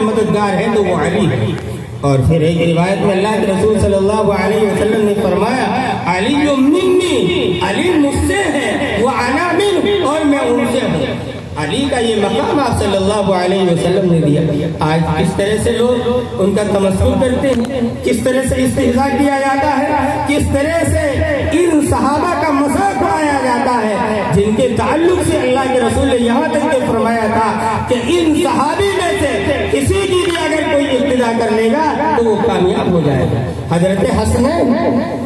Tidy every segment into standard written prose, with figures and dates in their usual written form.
مددگار ہے تو وہ علی ہے۔ اور پھر ایک روایت میں اللہ کے رسول صلی اللہ علیہ وسلم نے فرمایا علی منی، علی مجھ سے ہے، وہ انا منہ، اور میں ان سے ہوں۔ علی کا یہ مقام آپ صلی اللہ علیہ وسلم نے دیا۔ آج کس طرح سے لوگ ان کا تمسخر کرتے ہیں، کس طرح سے استہزاء کیا جاتا ہے، کس طرح سے ان صحابہ کا مذاق اڑایا جاتا ہے جن کے تعلق سے اللہ کے رسول نے یہاں تک کہ فرمایا تھا کہ ان صحابی میں سے کسی کی بھی اگر کوئی ابتدا کر لے گا تو وہ کامیاب ہو جائے گا۔ حضرت حسنین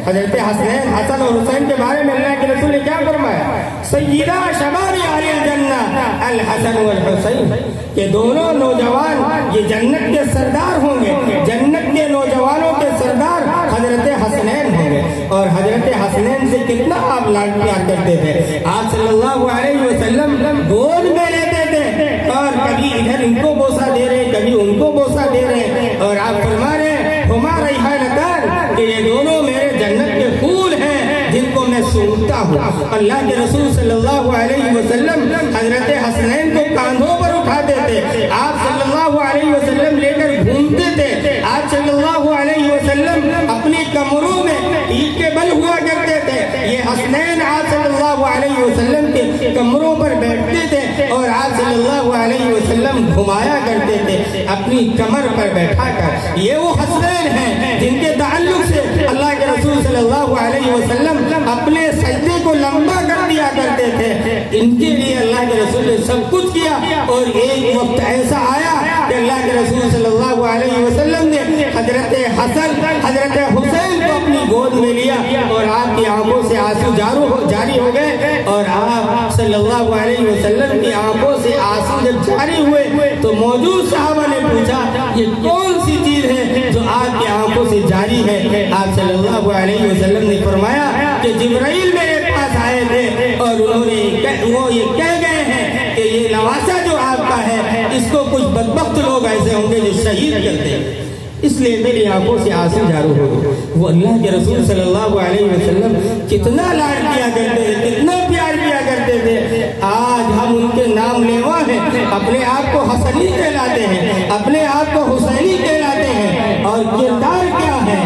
حسن اور حسین کے بارے میں اللہ کے رسول نے کیا فرمایا؟ سیدہ شباب اہل الجنہ الحسن والحسین، کہ دونوں نوجوان یہ جنت کے سردار ہوں گے، جنت کے نوجوانوں کے سردار حضرت حسنین ہوں گے۔ اور حضرت حسنین سے کتنا آپ لاڈ پیار کرتے تھے، آپ صلی اللہ علیہ وسلم گود میں لیتے تھے اور کبھی ادھر ان کو بوسہ دے رہے، کبھی ان کو بوسہ دے رہے، اور آپ فرما رہے ہما ریحانتان، کہ یہ دونوں میرے جنت کے پھول ہیں جن کو میں سونگتا ہوں۔ اللہ کے رسول صلی اللہ علیہ وسلم حضرت حسنین کو کاندھوں پر اٹھاتے تھے، آپ صلی اللہ علیہ وسلم لے کر گھومتے تھے، آپ صلی اللہ علیہ وسلم اپنی کمروں میں اینٹ کے بل ہوا کرتے تھے، یہ حسنین آپ صلی اللہ علیہ وسلم کے کمروں پر بیٹھتے تھے اور آپ صلی اللہ علیہ وسلم گھمایا کرتے تھے اپنی کمر پر بیٹھا کر۔ یہ وہ حسنین ہیں جن کے تعلق سے اللہ کے رسول صلی اللہ علیہ وسلم اپنے سجدے کو لمبا کر دیا کرتے تھے۔ ان کے لیے اللہ کے رسول نے سب کچھ کیا، اور ایک وقت ایسا آیا کہ اللہ کے رسول صلی اللہ علیہ وسلم نے حضرت حسن حضرت حسین کو اپنی گود میں لیا اور آپ کی آنکھوں سے آنسو جاری ہو گئے، اور آپ صلی اللہ علیہ وسلم کی آنکھوں سے آنسو جب جاری ہوئے تو موجود صحابہ نے پوچھا یہ کون سی چیز ہے جو آپ کی آنکھوں سے جاری ہے؟ آپ صلی اللہ علیہ وسلم نے فرمایا کہ جبرائیل میرے پاس آئے تھے اور انہوں نے وہ یہ کہہ گئے ہیں کہ یہ نواسہ جو آپ کا ہے اس کو کچھ بدبخت لوگ ایسے ہوں گے جو شہید کرتے ہیں، اس لیے میری آنکھوں سے آنسو جاری ہو گئے۔ وہ اللہ کے رسول صلی اللہ علیہ وسلم کتنا لاڈ کیا کرتے تھے، کتنا پیار کیا کرتے تھے۔ آج ہم ان کے نام لیوا ہیں، اپنے آپ کو حسنی کہلاتے ہیں، اپنے آپ کو حسینی کہلاتے ہیں، اور کردار کیا ہے،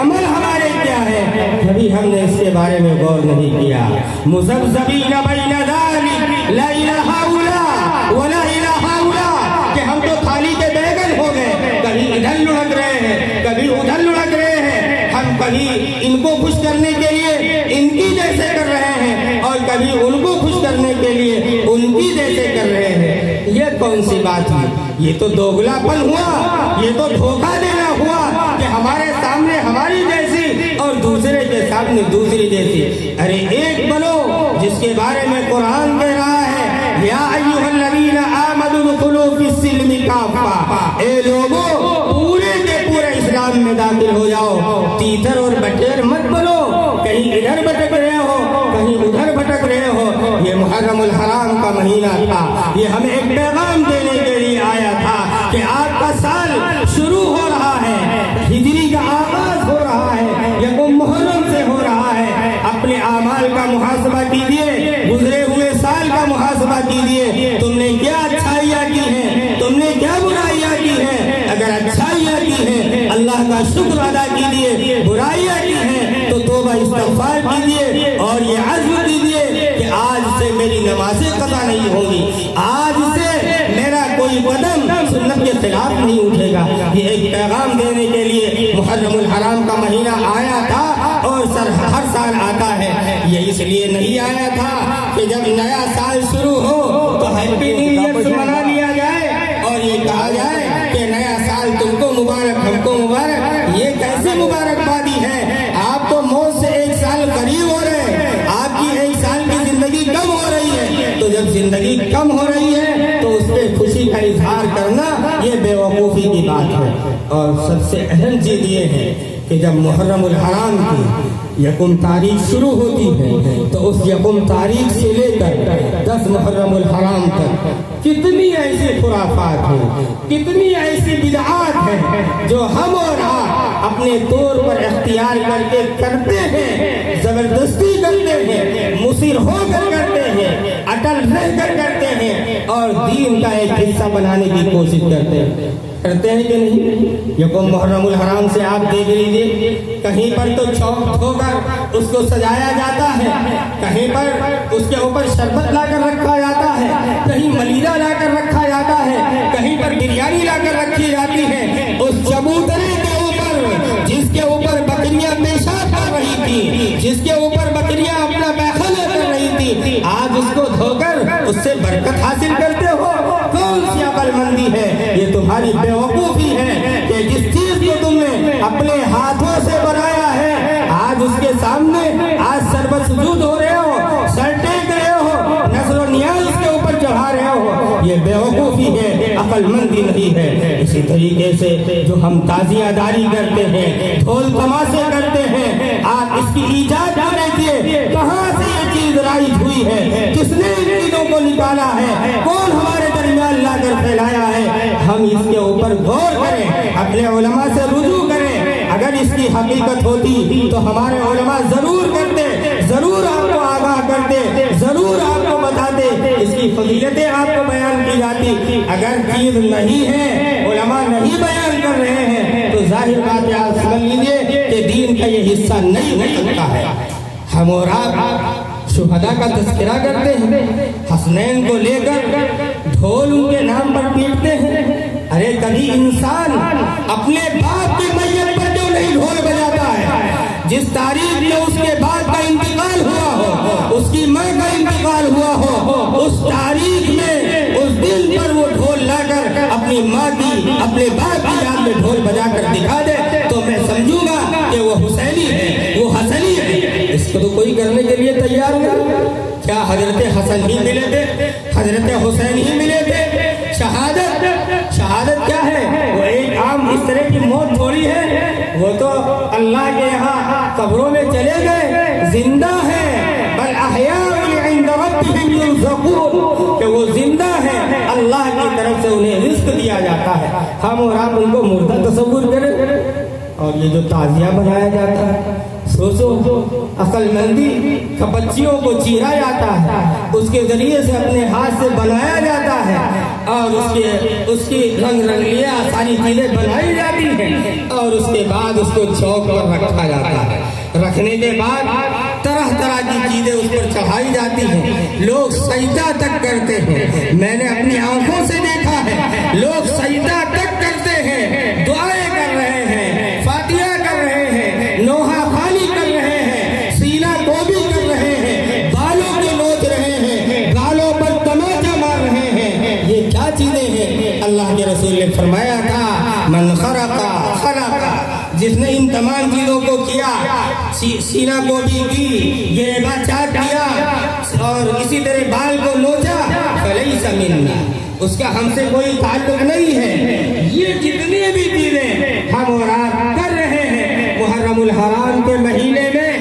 عمل ہمارے کیا ہے، کبھی ہم نے اس کے بارے میں غور نہیں کیا۔ مذبذبین بین ذلک لا الہ الا ولا الہ الا، کہ ہم تو تھالی کے بیگن ہو گئے، کبھی ادھر لڑک رہے ہیں، کبھی ادھر لڑک رہے ہیں، ہم کبھی ان کو خوش کرنے کے لیے ان کی جیسے کر رہے ہیں اور کبھی ان کو خوش کرنے کے لیے ان کی جیسے کر رہے ہیں۔ یہ کون سی بات ہوئی؟ یہ تو دوگلا پن ہوا، یہ تو دھوکہ دینا ہوا کہ ہمارے سامنے ہماری جیسی اور دوسرے کے سامنے دوسری جیسی۔ ارے ایک بنو جس کے بارے میں قرآن کہہ رہا ہے یا ایھا الذین آمنوا ادخلوا فی السلم کافہ، اے لوگوں پورے کے پورے اسلام میں داخل ہو جاؤ، تیتر اور بٹیر مت بنو، کہیں ادھر بھٹک رہے ہو کہیں ادھر بھٹک رہے ہو۔ یہ محرم الحرام کا مہینہ تھا، یہ ہمیں ایک پیغام دینے کے لیے آیا تھا کہ آپ کا سال شروع ہو رہا ہے، ہجری کا آغاز ہو رہا ہے، یکم محرم سے ہو رہا ہے۔ اپنے اعمال کا محاسبہ کیجئے، گزرے ہوئے سال کا محاسبہ کیجئے، تم نے کیا اچھائیاں کی ہیں، تم نے کیا برائیاں کی ہیں۔ اگر اچھائیاں کی ہیں اللہ کا شکر ادا کیجئے، برائیاں کی ہیں تو توبہ استغفار کیجئے اور یہ عزم کیجئے کہ آج سے میری نمازیں قضا نہیں ہوں گی، آج سے میرا کوئی قدم سنت کے خلاف نہیں اٹھے گا۔ یہ ایک پیغام دینے کے لیے محرم الحرام کا مہینہ آیا تھا، اور ہر سال آتا ہے۔ یہ اس لیے نہیں آیا تھا کہ جب نیا سال شروع ہو تو ہیپی نیو ایئر منا لیا جائے اور یہ کہا جائے کہ نیا سال تم کو مبارک ہم کو مبارک۔ یہ کیسے مبارکبادی ہے؟ آپ تو موت سے ایک سال قریب ہو رہے ہیں، آپ کی ایک سال کی زندگی کم ہو رہی ہے، تو جب زندگی کم ہو رہی ہے تو اس پہ خوشی کا اظہار کرنا یہ بے وقوفی کی بات ہے۔ اور سب سے اہم چیز یہ ہے کہ جب محرم الحرام کی یکم تاریخ شروع ہوتی ہے تو اس یکم تاریخ سے لے کر 10 محرم الحرام تک کتنی ایسی خرافات ہیں، کتنی ایسی بدعات ہیں جو ہم اور آپ اپنے طور پر اختیار کر کے کرتے ہیں، زبردستی کرتے ہیں، مصر ہو کر کرتے ہیں، اٹل رہ کر کرتے ہیں، اور دین کا ایک حصہ بنانے کی کوشش کرتے ہیں کہ نہیں؟ یکم محرم الحرام سے آپ دیکھ لیجیے، کہیں پر تو چوک ہو کر اس کو سجایا جاتا ہے، کہیں پر اس کے اوپر شربت لا کر رکھا جاتا ہے، کہیں ملیدہ لا کر رکھا جاتا ہے، کہیں پر بریانی لا کر رکھی جاتی ہے۔ اس چبوترے کے اوپر جس کے اوپر بکریاں پیشاب کر رہی تھی، جس کے اوپر بکریاں اپنا پیخانہ کر رہی تھی، آج اس کو دھو کر اس سے برکت حاصل کرتے ہو؟ کون سی عقل مندی ہے؟ یہ تمہاری بیوقوفی ہے کہ جس چیز کو تم نے اپنے ہاتھوں سے بنایا ہے، آج اس کے سامنے آج سربت سجود ہو رہے ہو، سر ٹیک رہے ہو، نظر و نیاز اس کے اوپر چڑھا رہے ہو۔ یہ بیوقوفی ہے، عقل مندی نہیں ہے۔ اسی طریقے سے جو ہم تازیہ داری کرتے ہیں، ڈھول تماشے کرتے ہیں، آپ اس کی ایجاد کرنے دیے، کہاں سے یہ چیز رائج ہوئی ہے؟ کس نے ان چیزوں کو نکالا ہے؟ کون ہمارے درمیان لا کر پھیلایا ہے؟ ہم اس کے اوپر غور کریں، اپنے علماء سے رجوع کریں۔ اگر اس کی حقیقت ہوتی تو ہمارے علماء ضرور کرتے، ضرور آپ کو آگاہ کرتے، ضرور آپ کو بتاتے، اس کی فضیلتیں آپ کو بیان کی جاتی۔ اگر چیز نہیں ہے، علماء نہیں بیان کر رہے ہیں، تو ظاہر بات ہے آپ سمجھ لیجیے کہ دین کا یہ حصہ نہیں ہو سکتا ہے۔ ہم اور آپ شہداء کا تذکرہ کرتے ہیں، حسنین کو لے کر ڈھول ان کے نام پر پیٹتے ہیں۔ ارے کبھی انسان اپنے باپ کی میت پر کیوں نہیں ڈھول بجاتا ہے؟ جس تاریخ میں اس کے باپ کا انتقال ہوا ہو، اس کی ماں کا انتقال ہوا ہو، اس تاریخ میں اس دن پر وہ ڈھول لا کر اپنی ماں کی، اپنے باپ کی یاد میں ڈھول بجا کر دکھا دے تو میں سمجھوں گا کہ وہ حسینی ہے، وہ حسنی ہے۔ اس کو تو کوئی کرنے کے لیے تیار نہیں۔ کیا حضرت حسن ہی ملے تھے؟ حضرت حسین ہی ملے تھے؟ شہادت کیا ہے؟ وہ ایک عام اس طرح کی موت تھوڑی ہے، وہ تو اللہ کے یہاں قبروں میں چلے گئے، زندہ ہے، بل احیاء عند ربهم يرزقون، کہ وہ زندہ ہے، اللہ کی طرف سے انہیں رزق دیا جاتا ہے۔ ہم اور آپ ان کو مردہ تصور کریں، اور یہ جو تعزیہ بنایا جاتا ہے، سوچو عقل مندی کپچیوں کو چیرا جاتا ہے، اس کے ذریعے سے اپنے ہاتھ سے بنایا جاتا ہے، اور اس کی رنگ رنگلیاں ساری چیزیں بنائی جاتی ہیں، اور اس کے بعد اس کو چوک پر رکھا جاتا ہے۔ رکھنے کے بعد طرح طرح کی چیزیں اس پر چڑھائی جاتی ہیں، لوگ سجدہ تک کرتے ہیں۔ میں نے اپنی آنکھوں سے دیکھا ہے، لوگ سجدہ تک کرتے ہیں، دعائیں کر رہے ہیں، فاتحہ کر رہے ہیں، نوحہ خوانی کر رہے ہیں، سینہ گوبی کر رہے ہیں، بالوں کے نوچ رہے ہیں، گالوں پر تماچا مار رہے ہیں۔ یہ کیا چیزیں ہیں؟ اللہ کے رسول نے فرمایا تھا، من خرقا خلقا، جس نے ان تمام چیزوں کو کیا، سینہ گوبی کی، گریباں چاٹ کیا، اور اسی طرح بال کو نوچا، فلیس منا، اس کا ہم سے کوئی تعلق نہیں ہے۔ یہ جتنی بھی چیزیں ہم اور آپ کر رہے ہیں، محرم الحرام کے مہینے میں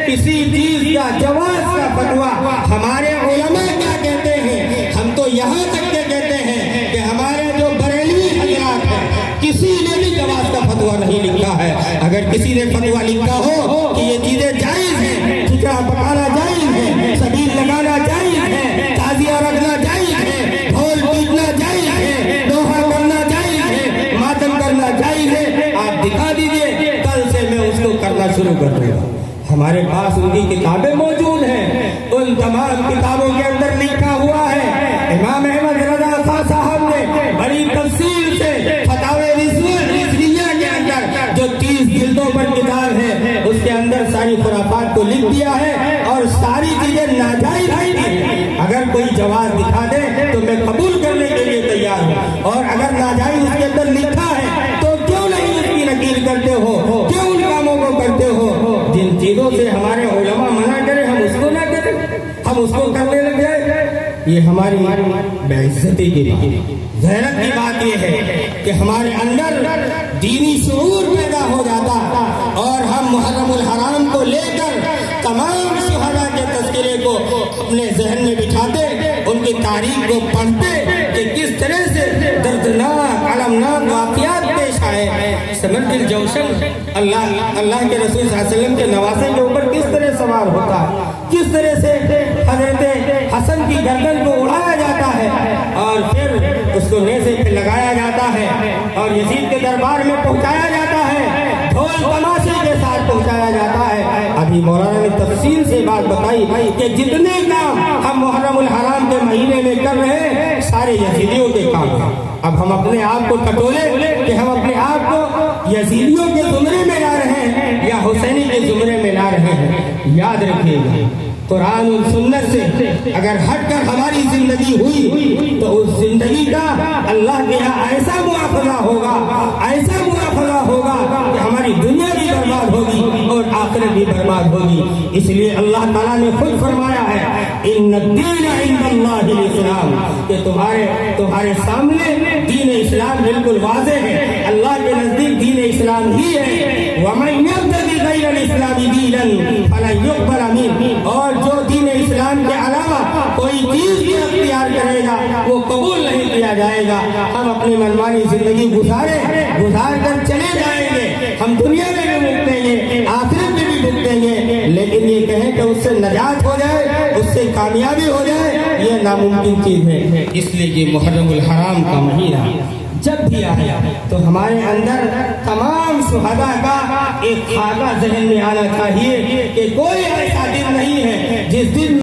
کسی چیز کا جواز کا فتویٰ ہمارے علماء کیا کہتے ہیں؟ ہم تو یہاں تک کے کہتے ہیں کہ ہمارے جو بریلوی حضرات ہیں، کسی نے بھی جواز کا فتویٰ نہیں لکھا ہے۔ اگر کسی نے فتویٰ لکھا ہو کہ یہ چیزیں جائز ہیں، ٹکڑا پکانا جائز ہے، سبیل لگانا جائز ہے، تعزیہ رکھنا جائز ہے، ڈھول پیٹنا جائز ہے، دوہا کرنا جائز ہے، ماتم کرنا جائز ہے، آپ دکھا دیجئے، کل سے میں اس کو کرنا شروع کر دوں گا۔ ہمارے پاس ان کی کتابیں موجود ہیں، ان تمام کتابوں کے اندر لکھا ہوا ہے۔ امام احمد رضا خاں صاحب نے بڑی تفصیل سے فتاوی رضویہ کے اندر جو 30 جلدوں پر کتاب ہے، اس کے اندر ساری خرافات کو لکھ دیا ہے، اور ساری چیزیں ناجائز ہیں۔ اگر کوئی جواز دکھا دے تو میں قبول کرنے کے لیے تیار ہوں، اور اگر ناجائز اس کے اندر لکھا ہے تو کیوں نہیں اس کی نقل کرتے ہو، کیوں ان کاموں کو کرتے ہو؟ جن چیزوں سے ہمارے علماء منع کریں ہم اس کو نہ کریں، ہم اس کو کرنے لگ جائیں، یہ ہماری بے عزتی کی غیرت کی بات یہ ہے کہ ہمارے اندر دینی شعور پیدا ہو جاتا، اور ہم محرم الحرام کو لے کر تمام شہداء کے تذکرے کو اپنے ذہن میں بٹھاتے، ان کی تاریخ کو پڑھتے کہ کس طرح سے دردناک علمناک واقعات پیش آئے ہے سمرد الجوشن اللہ کے رسول صلی اللہ علیہ وسلم کے نواسے کے اوپر کس طرح سوار ہوتا ہے، کس طرح سے حضرت حسن کی گردن کو اڑایا جاتا ہے اور پھر اس کو نیزے پہ لگایا جاتا ہے اور یزید کے دربار میں پہنچایا جاتا ہے، ڈھول تماشے کے ساتھ پہنچایا جاتا ہے۔ ابھی مولانا نے تفصیل سے بات بتائی کہ جتنے کام ہم محرم الحرام کے مہینے میں کر رہے ہیں سارے یزیدیوں کے کام ہیں۔ اب ہم اپنے آپ کو ٹٹولے کہ ہم اپنے آپ کو یزیدیوں کے زمرے میں لا رہے ہیں یا حسینی کے زمرے میں لا رہے ہیں۔ یاد رکھیے گا قرآن و سنت سے اگر ہٹ کر ہماری زندگی ہوئی تو اس زندگی کا اللہ کے یہاں ایسا موافقہ ہوگا، ایسا موافقہ ہوگا کہ ہماری دنیا بھی برباد ہوگی اور آخرت بھی برباد ہوگی۔ اس لیے اللہ تعالیٰ نے خود فرمایا ہے ان الدین عند اللہ الاسلام، کہ تمہارے سامنے دین اسلام بالکل واضح ہے، اللہ کے نزدیک دین اسلام ہی ہے۔ وَمَن يَبْتَغِ غَيْرَ الْإِسْلَامِ دِينًا فَلَن يُقْبَلَ مِنْهُ، اور جو دین اسلام کے علاوہ کوئی چیز بھی اختیار کرے گا وہ قبول نہیں کیا جائے گا۔ ہم اپنی منمانی زندگی گزار کر چلے جائیں گے، ہم دنیا میں بھی بھگتیں گے، آخرت میں بھی بھگتیں گے، لیکن یہ کہیں کہ اس سے نجات ہو جائے، اس سے کامیابی ہو جائے، یہ ناممکن چیز ہے۔ اس لیے یہ محرم الحرام کا مہینہ جب بھی آیا تو ہمارے اندر تمام شہداء کا ایک خاکہ ذہن میں آنا چاہیے کہ کوئی ایسا دن نہیں ہے جس دن